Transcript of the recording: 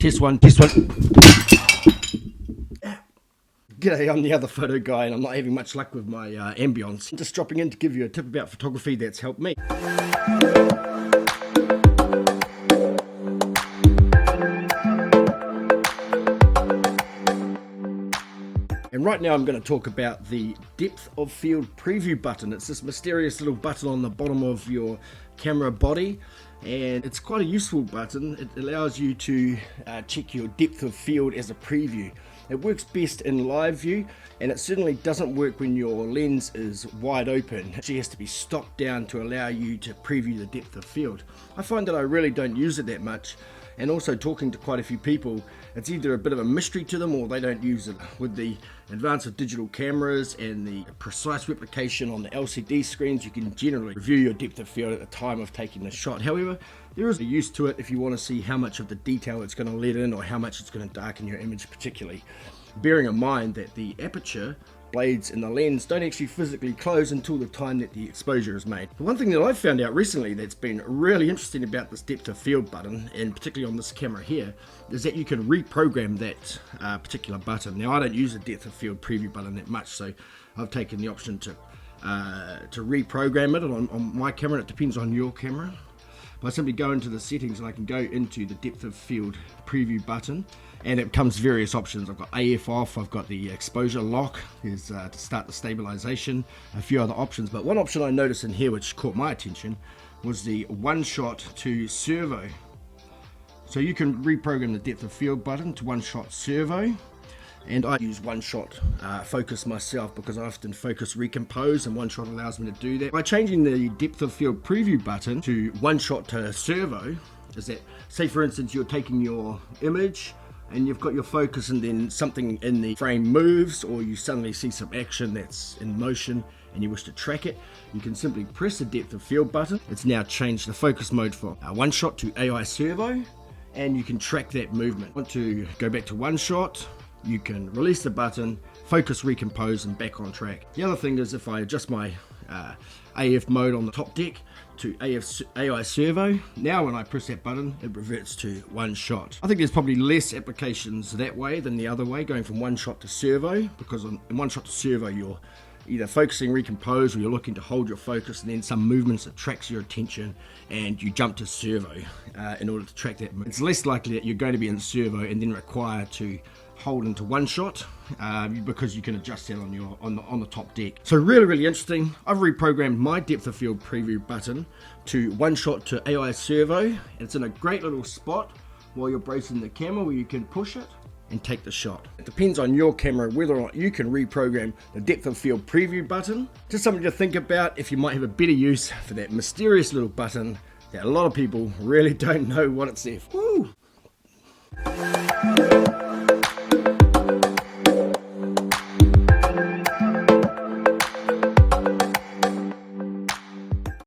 Test one, test one. G'day, I'm the other photo guy and I'm not having much luck with my ambience. I'm just dropping in to give you a tip about photography that's helped me. And right now I'm going to talk about the depth of field preview button. It's this mysterious little button on the bottom of your camera body, and it's quite a useful button. It allows you to check your depth of field as a preview. It works best in live view, and it certainly doesn't work when your lens is wide open. It actually has to be stopped down to allow you to preview the depth of field. I find that I really don't use it that much, and also talking to quite a few people, it's either a bit of a mystery to them or they don't use it. With the advance of digital cameras and the precise replication on the LCD screens, you can generally review your depth of field at the time of taking the shot. However, there is a use to it if you want to see how much of the detail it's going to let in or how much it's going to darken your image particularly. Bearing in mind that the aperture blades in the lens don't actually physically close until the time that the exposure is made. The one thing that I've found out recently that's been really interesting about this depth of field button, and particularly on this camera here, is that you can reprogram that particular button. Now, I don't use the depth of field preview button that much, so I've taken the option to reprogram it on my camera. It depends on your camera. I simply go into the settings and I can go into the depth of field preview button, and it comes various options. I've got AF off, I've got the exposure lock, there's to start the stabilization, a few other options. But one option I noticed in here which caught my attention was the one-shot to servo. So you can reprogram the depth of field button to one-shot servo. And I use one-shot focus myself because I often focus recompose, and one-shot allows me to do that. By changing the depth of field preview button to one-shot to servo, is that, say for instance you're taking your image and you've got your focus and then something in the frame moves, or you suddenly see some action that's in motion and you wish to track it, you can simply press the depth of field button. It's now changed the focus mode from one-shot to AI-SERVO, and you can track that movement. Want to go back to one-shot, you can release the button, focus, recompose, and back on track. The other thing is if I adjust my AF mode on the top deck to AI-SERVO, now when I press that button, it reverts to one shot. I think there's probably less applications that way than the other way, going from one shot to servo, because in one shot to servo, you're either focusing recompose or you're looking to hold your focus, and then some movements attracts your attention and you jump to servo in order to track that movement. It's less likely that you're going to be in servo and then require to hold into one shot because you can adjust that on the top deck. So really interesting. I've reprogrammed my depth of field preview button to one shot to AI-SERVO. It's in a great little spot while you're bracing the camera where you can push it and take the shot. It depends on your camera whether or not you can reprogram the depth of field preview button. Just something to think about if you might have a better use for that mysterious little button that a lot of people really don't know what it's there for. Woo!